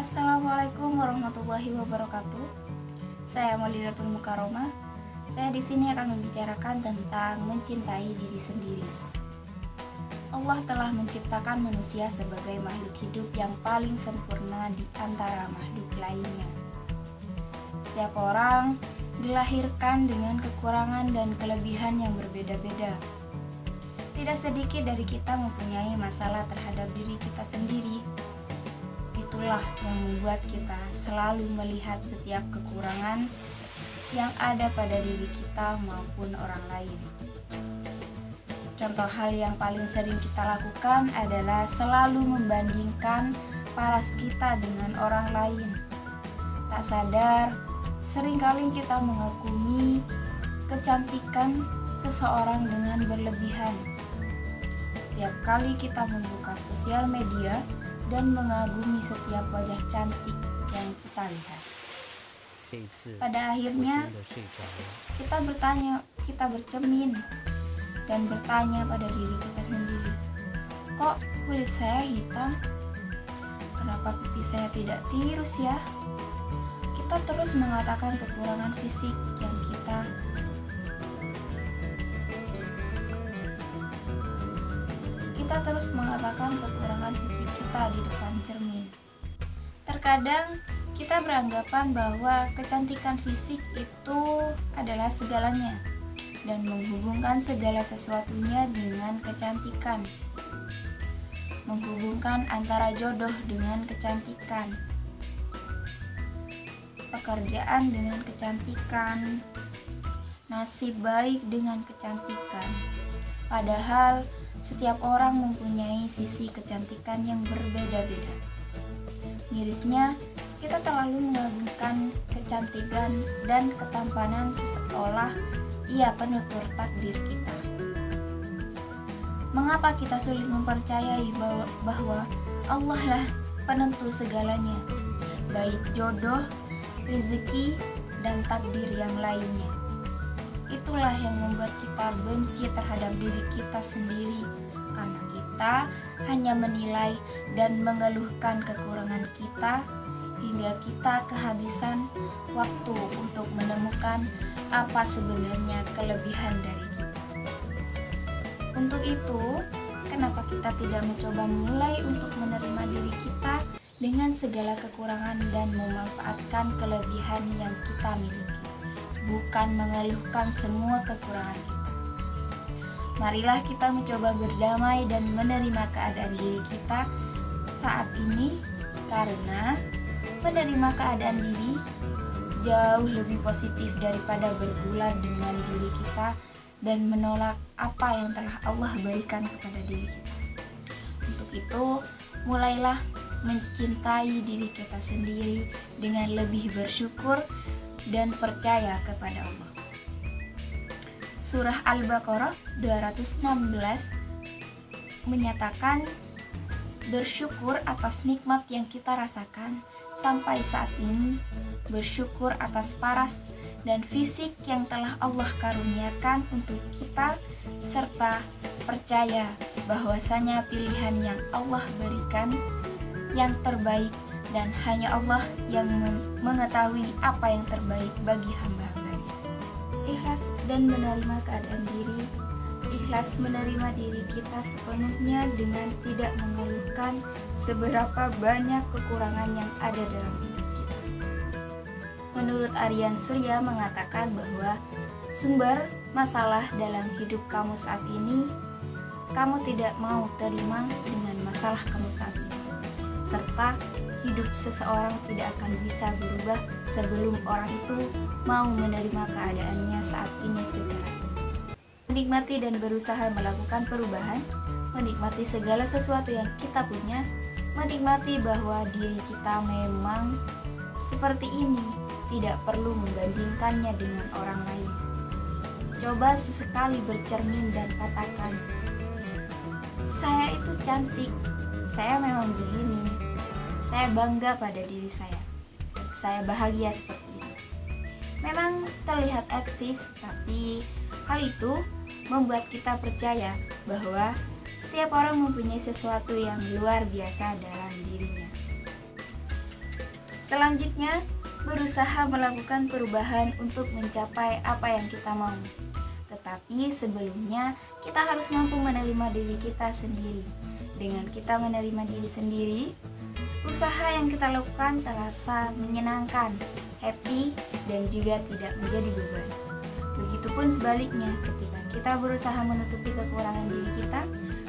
Assalamualaikum warahmatullahi wabarakatuh. Saya Maulidatul Mukaromah. Saya di sini akan membicarakan tentang mencintai diri sendiri. Allah telah menciptakan manusia sebagai makhluk hidup yang paling sempurna di antara makhluk lainnya. Setiap orang dilahirkan dengan kekurangan dan kelebihan yang berbeda-beda. Tidak sedikit dari kita mempunyai masalah terhadap diri kita sendiri. Itulah yang membuat kita selalu melihat setiap kekurangan yang ada pada diri kita maupun orang lain. Contoh hal yang paling sering kita lakukan adalah selalu membandingkan paras kita dengan orang lain. Tak sadar, seringkali kita mengagumi kecantikan seseorang dengan berlebihan. Setiap kali kita membuka sosial media dan mengagumi setiap wajah cantik yang kita lihat. Pada akhirnya, kita bercermin dan bertanya pada diri kita sendiri, kok kulit saya hitam? Kenapa pipi saya tidak tirus ya? Kita terus mengatakan kekurangan fisik yang terus mengatakan kekurangan fisik kita di depan cermin. Terkadang kita beranggapan bahwa kecantikan fisik itu adalah segalanya dan menghubungkan segala sesuatunya dengan kecantikan. Menghubungkan antara jodoh dengan kecantikan, pekerjaan dengan kecantikan, nasib baik dengan kecantikan. Padahal setiap orang mempunyai sisi kecantikan yang berbeda-beda. Mirisnya, kita terlalu mengagungkan kecantikan dan ketampanan seolah ia penutur takdir kita. Mengapa kita sulit mempercayai bahwa Allah lah penentu segalanya, baik jodoh, rezeki, dan takdir yang lainnya? Itulah yang membuat kita benci terhadap diri kita sendiri, karena kita hanya menilai dan mengeluhkan kekurangan kita hingga kita kehabisan waktu untuk menemukan apa sebenarnya kelebihan dari kita. Untuk itu, kenapa kita tidak mencoba mulai untuk menerima diri kita dengan segala kekurangan dan memanfaatkan kelebihan yang kita miliki, bukan mengeluhkan semua kekurangan kita. Marilah kita mencoba berdamai dan menerima keadaan diri kita saat ini, karena menerima keadaan diri jauh lebih positif daripada bergulat dengan diri kita dan menolak apa yang telah Allah berikan kepada diri kita. Untuk itu, mulailah mencintai diri kita sendiri dengan lebih bersyukur dan percaya kepada Allah. Surah Al-Baqarah 216 menyatakan, bersyukur atas nikmat yang kita rasakan sampai saat ini, bersyukur atas paras dan fisik yang telah Allah karuniakan untuk kita, serta percaya bahwasanya pilihan yang Allah berikan yang terbaik dan hanya Allah yang mengetahui apa yang terbaik bagi hamba-hambanya. Ikhlas dan menerima keadaan diri, ikhlas menerima diri kita sepenuhnya dengan tidak mengeluhkan seberapa banyak kekurangan yang ada dalam hidup kita. Menurut Aryan Surya mengatakan bahwa sumber masalah dalam hidup kamu saat ini, kamu tidak mau terima dengan masalah kamu saat ini, serta hidup seseorang tidak akan bisa berubah sebelum orang itu mau menerima keadaannya saat ini secara menikmati dan berusaha melakukan perubahan, menikmati segala sesuatu yang kita punya, menikmati bahwa diri kita memang seperti ini, tidak perlu membandingkannya dengan orang lain. Coba sesekali bercermin dan katakan, saya itu cantik, saya memang begini, saya bangga pada diri saya bahagia seperti ini. Memang terlihat eksis, tapi hal itu membuat kita percaya bahwa setiap orang mempunyai sesuatu yang luar biasa dalam dirinya. Selanjutnya, berusaha melakukan perubahan untuk mencapai apa yang kita mau. Tetapi sebelumnya, kita harus mampu menerima diri kita sendiri. Dengan kita menerima diri sendiri, usaha yang kita lakukan terasa menyenangkan, happy, dan juga tidak menjadi beban. Begitupun sebaliknya, ketika kita berusaha menutupi kekurangan diri kita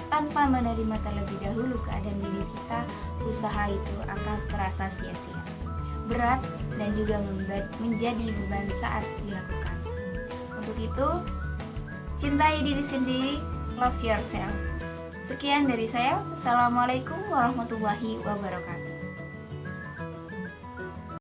tanpa menerima terlebih dahulu keadaan diri kita, usaha itu akan terasa sia-sia, berat, dan juga menjadi beban saat dilakukan. Untuk itu, cintai diri sendiri, love yourself. Sekian dari saya. Assalamualaikum warahmatullahi wabarakatuh.